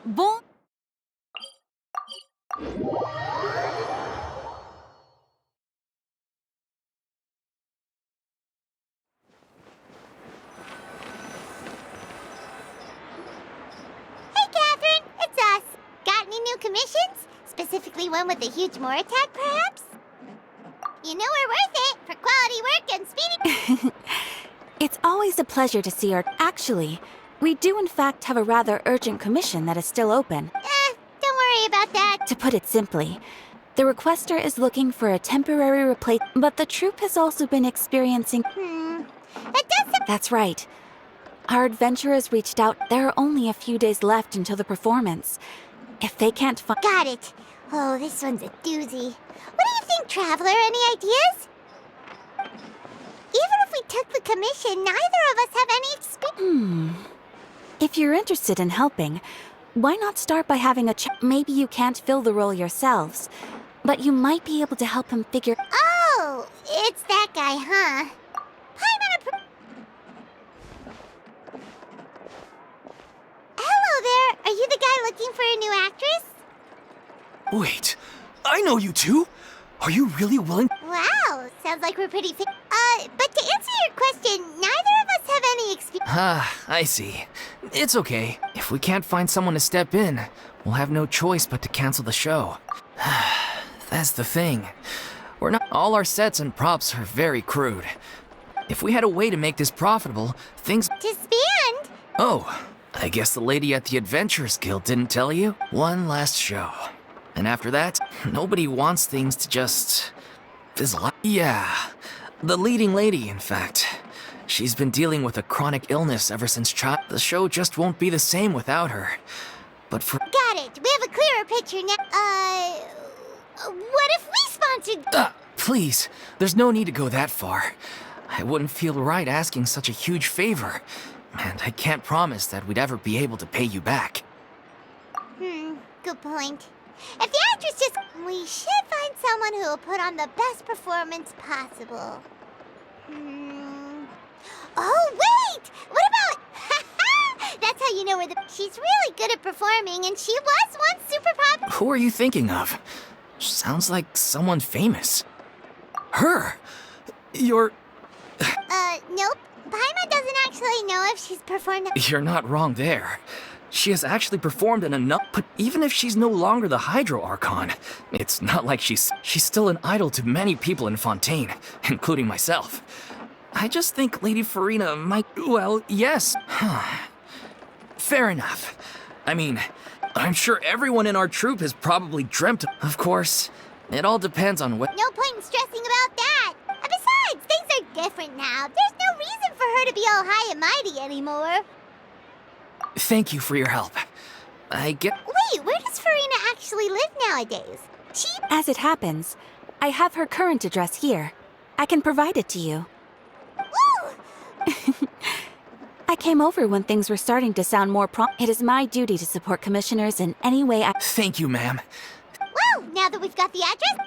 Bon. Hey, Catherine, it's us. Got any new commissions? Specifically one with a huge more attack, perhaps? You know we're worth it for quality work and speedy. It's always a pleasure to see her. Actually, we do in fact have a rather urgent commission that is still open. Don't worry about that. To put it simply, the requester is looking for a temporary replacement, but the troupe has also been experiencing... That does some... That's right. Our adventurers reached out. There are only a few days left until the performance. If they can't find... Got it. Oh, this one's a doozy. What do you think, Traveler? Any ideas? Even if we took the commission, neither of us have any experience. If you're interested in helping, why not start by having a chat? Maybe you can't fill the role yourselves, but you might be able to help him figure... Oh, it's that guy, huh? Hello there. Are you the guy looking for a new actress? Wait, I know you two. Are you really willing? Wow, sounds like we're pretty fit. But to answer your question, neither of us have any experience. I see. It's okay. If we can't find someone to step in, we'll have no choice but to cancel the show. That's the thing. We're not... All our sets and props are very crude. If we had a way to make this profitable, things... Disband? Oh, I guess the lady at the Adventurers Guild didn't tell you? One last show. And after that, nobody wants things to just... fizzle out. Yeah, the leading lady, in fact. She's been dealing with a chronic illness ever since child. The show just won't be the same without her. But for... Got it. We have a clearer picture now. What if we sponsored... Please, there's no need to go that far. I wouldn't feel right asking such a huge favor. And I can't promise that we'd ever be able to pay you back. Good point. If the actress just... We should find someone who will put on the best performance possible. Oh, wait! What about... That's how you know we're the... She's really good at performing, and she was once super popular. Who are you thinking of? Sounds like someone famous. Her? You're... Nope. Paimon doesn't actually know if she's performed... You're not wrong there. She has actually performed in enough... But even if she's no longer the Hydro Archon, it's not like she's still an idol to many people in Fontaine, including myself. I just think Lady Farina might... Well, yes. Fair enough. I mean, I'm sure everyone in our troupe has probably dreamt... Of course, it all depends on what... No point in stressing about that. And besides, things are different now. There's no reason for her to be all high and mighty anymore. Thank you for your help. I get... Wait, where does Farina actually live nowadays? As it happens, I have her current address here. I can provide it to you. Woo! I came over when things were starting to sound more It is my duty to support commissioners in any way I... Thank you, ma'am. Well, now that we've got the address...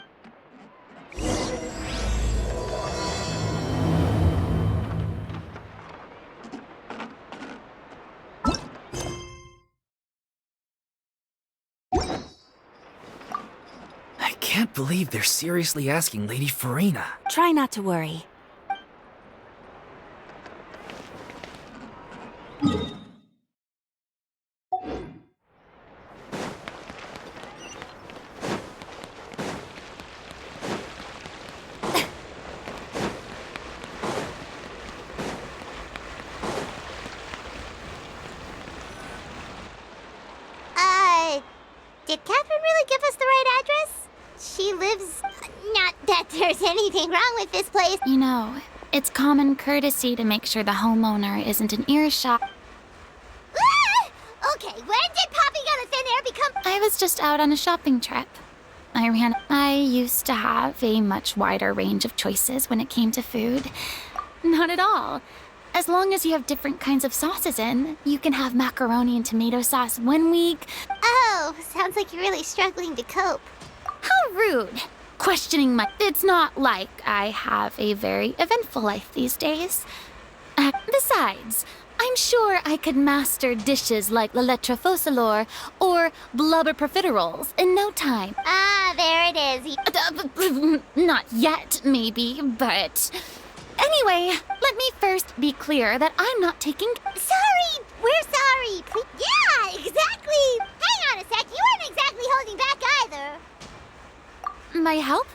I can't believe they're seriously asking Lady Farina. Try not to worry. Did Catherine really give us the right address? She lives... Not that there's anything wrong with this place. You know, it's common courtesy to make sure the homeowner isn't an earshot. Okay, when did popping out of thin air become... I was just out on a shopping trip. I used to have a much wider range of choices when it came to food. Not at all. As long as you have different kinds of sauces in, you can have macaroni and tomato sauce one week. Oh, sounds like you're really struggling to cope. How rude. Questioning my... It's not like I have a very eventful life these days. Besides, I'm sure I could master dishes like la lettre focilor or blubber profiteroles in no time. Ah, there it is. Not yet, maybe, but... Anyway, let me first be clear that I'm not taking... Sorry! We're sorry! Please. Yeah, exactly! Hang on a sec, you weren't exactly holding back either. My help?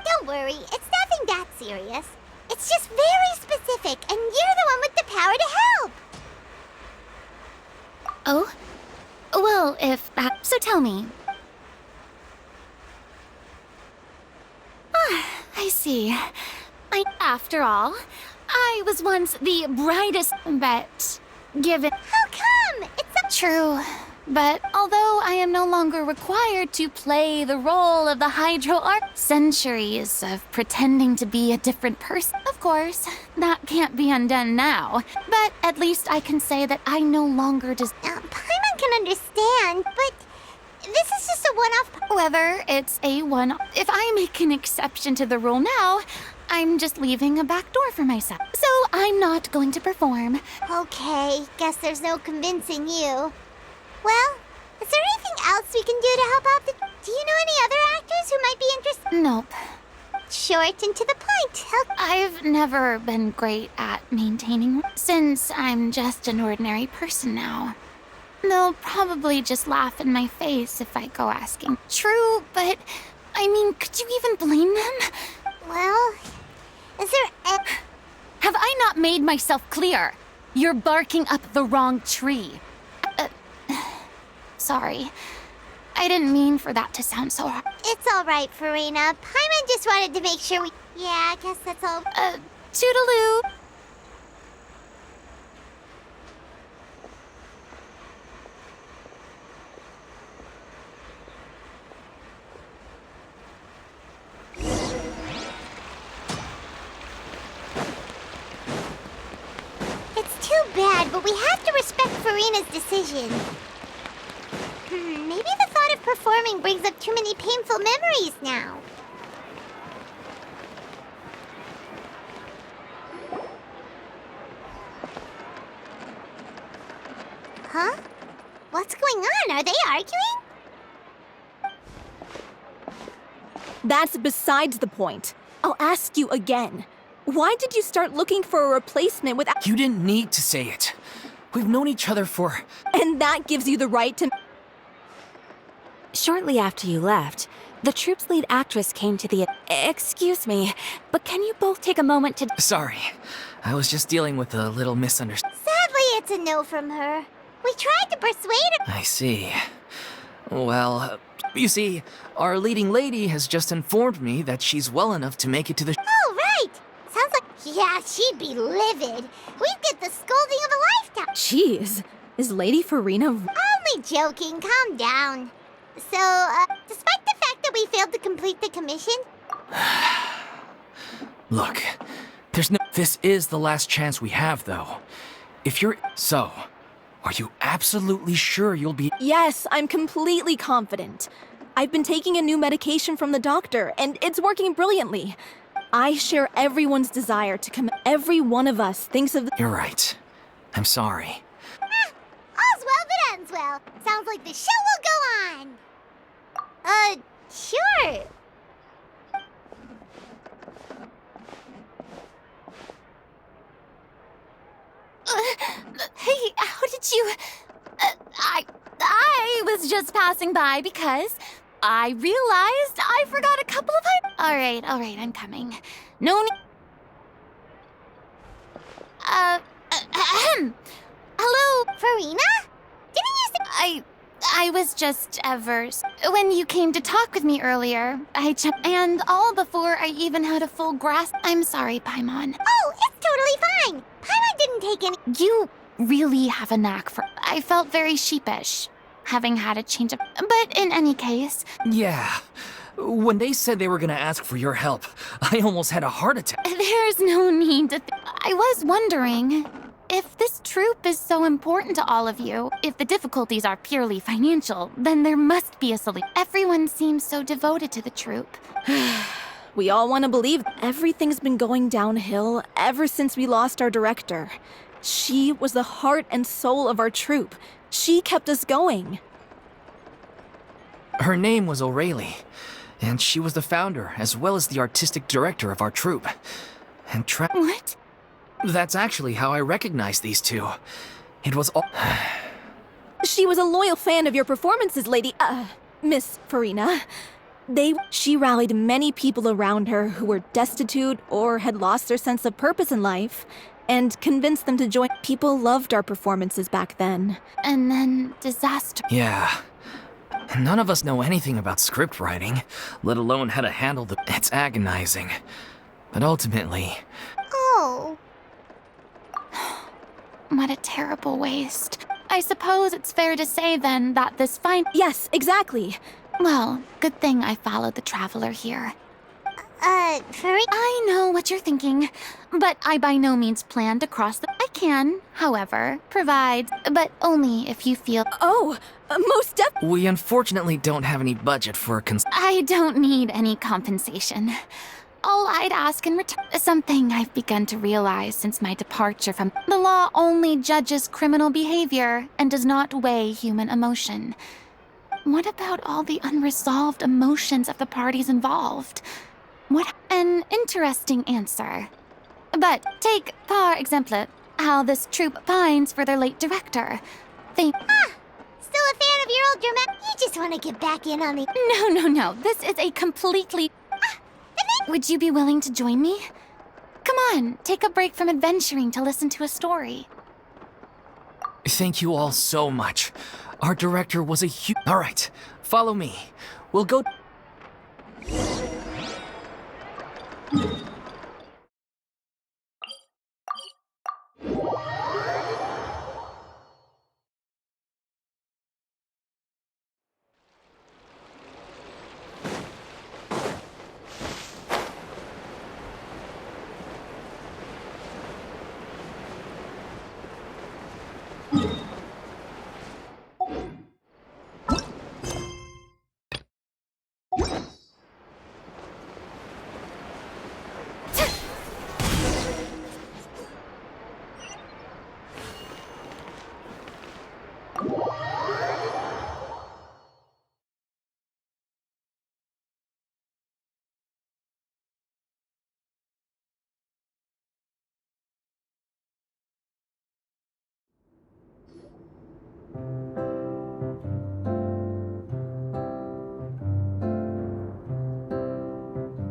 Don't worry, it's nothing that serious. It's just very specific, and you're the one with the power to help! Oh? Well, if... so tell me. I see. After all, I was once the brightest, but given... How come? It's a... True. But although I am no longer required to play the role of the Hydro Arc, centuries of pretending to be a different person, of course, that can't be undone now. But at least I can say that I no longer just... Paimon can understand, but this is just a one-off... However, it's a one... If I make an exception to the rule now, I'm just leaving a back door for myself. So I'm not going to perform. Okay, guess there's no convincing you. Well, is there anything else we can do to help out the... Do you know any other actors who might be interested? Nope. Short and to the point. I've never been great at maintaining... Since I'm just an ordinary person now. They'll probably just laugh in my face if I go asking. True, but... I mean, could you even blame them? Well, is there... Have I not made myself clear? You're barking up the wrong tree. Sorry. I didn't mean for that to sound so hard. It's all right, Farina. Paimon just wanted to make sure we... Yeah, I guess that's all... Toodaloo. It's too bad, but we have to respect Farina's decision. Maybe the thought of performing brings up too many painful memories now. Huh? What's going on? Are they arguing? That's besides the point. I'll ask you again. Why did you start looking for a replacement without... You didn't need to say it. We've known each other for... And that gives you the right to... Shortly after you left, the troupe's lead actress came to the... Excuse me, but can you both take a moment to... Sorry. I was just dealing with a little misunderstanding. Sadly, it's a no from her. We tried to persuade her. I see. Well, you see, our leading lady has just informed me that she's well enough to make it to the... Oh, right! Sounds like... Yeah, she'd be livid. We'd get the scolding of a lifetime. Jeez, is Lady Farina... Only joking, calm down. So, despite the fact that we failed to complete the commission... Look, there's no... This is the last chance we have, though. If you're... So, are you absolutely sure you'll be... Yes, I'm completely confident. I've been taking a new medication from the doctor, and it's working brilliantly. I share everyone's desire to come... Every one of us thinks of... You're right. I'm sorry. All's well that ends well. Sounds like the show will go on. Sure. Hey, how did you... I was just passing by because I realized I forgot a couple of... All right, I'm coming. No need... Hello? Farina? Didn't you say... I was just when you came to talk with me earlier, and all before I even had a full grasp. I'm sorry, Paimon. Oh, it's totally fine. Paimon didn't take any... You really have a knack for... I felt very sheepish, having had a change of... But in any case... Yeah. When they said they were gonna ask for your help, I almost had a heart attack. There's no need to... I was wondering... If this troupe is so important to all of you, if the difficulties are purely financial, then there must be a solution. Everyone seems so devoted to the troupe. We all want to believe everything's been going downhill ever since we lost our director. She was the heart and soul of our troupe. She kept us going. Her name was O'Reilly, and she was the founder as well as the artistic director of our troupe. And What? That's actually how I recognized these two. It was all... She was a loyal fan of your performances, Miss Farina. She rallied many people around her who were destitute or had lost their sense of purpose in life, and convinced them to join. People loved our performances back then. And then disaster. Yeah. None of us know anything about script writing, let alone how to handle the... It's agonizing. But ultimately... Oh. What a terrible waste. I suppose it's fair to say then that this Yes, exactly. Well, good thing I followed the traveler here. Farina? I know what you're thinking, but I by no means plan to cross the... I can, however, provide, but only if you feel... Oh, most We unfortunately don't have any budget for a I don't need any compensation. All I'd ask in return is something I've begun to realize since my departure from... The law only judges criminal behavior and does not weigh human emotion. What about all the unresolved emotions of the parties involved? What an interesting answer. But take, par exemple, how this troupe pines for their late director. Still a fan of your old dramatic... You just want to get back in on the... No. This is a completely... Would you be willing to join me? Come on, take a break from adventuring to listen to a story. Thank you all so much. Our director was a huge... Alright, follow me. We'll go...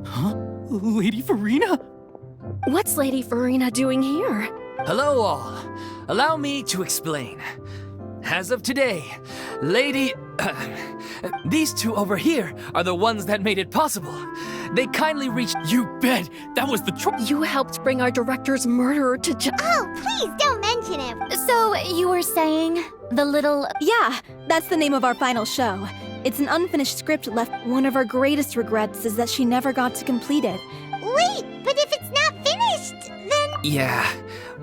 Huh? Lady Farina? What's Lady Farina doing here? Hello all. Allow me to explain. As of today, these two over here are the ones that made it possible. They kindly reached... You bet! That was the You helped bring our director's murderer to Oh, please don't mention him. So, you were saying the little... Yeah, that's the name of our final show. It's an unfinished script left. One of our greatest regrets is that she never got to complete it. Wait, but if it's not finished, then... Yeah,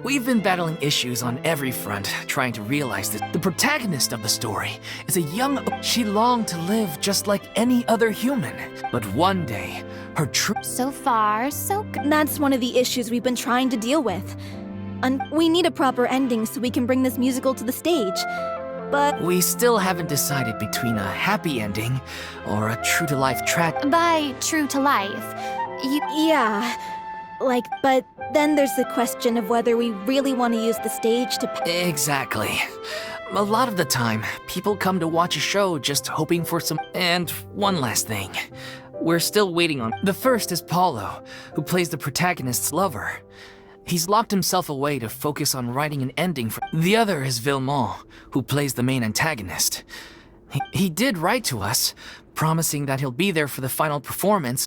we've been battling issues on every front, trying to realize that the protagonist of the story is a young... She longed to live just like any other human. But one day, her true... So far, so good. That's one of the issues we've been trying to deal with. And we need a proper ending so we can bring this musical to the stage. But We still haven't decided between a happy ending or a true-to-life tragedy. By true to life, you... yeah, but then there's the question of whether we really want to use the stage to... Exactly. A lot of the time, people come to watch a show just hoping for some... And one last thing. We're still waiting on... The first is Paulo, who plays the protagonist's lover. He's locked himself away to focus on writing an ending for... The other is Villemont, who plays the main antagonist. He did write to us, promising that he'll be there for the final performance.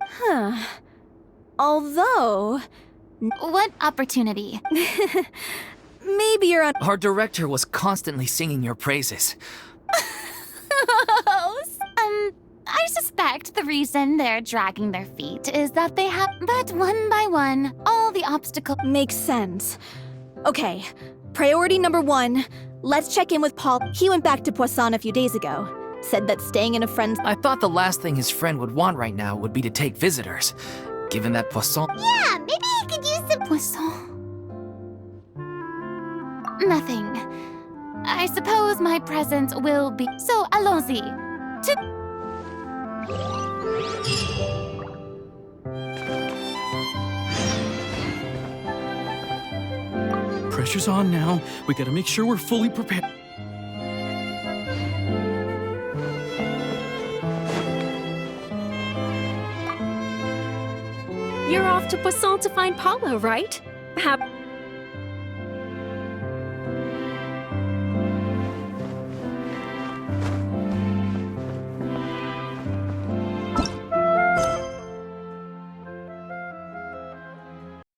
Although... What opportunity? Maybe you're on... Our director was constantly singing your praises. I suspect the reason they're dragging their feet is that they have... But one by one, all the obstacles... Makes sense. Okay, priority number 1. Let's check in with Paul. He went back to Poisson a few days ago. Said that staying in a friend's... I thought the last thing his friend would want right now would be to take visitors. given that Poisson. Yeah, maybe he could use some. Poisson. Nothing. I suppose my presence will be. So, allons-y. Pressure's on now. We gotta make sure we're fully prepared. You're off to Poisson to find Paula, right?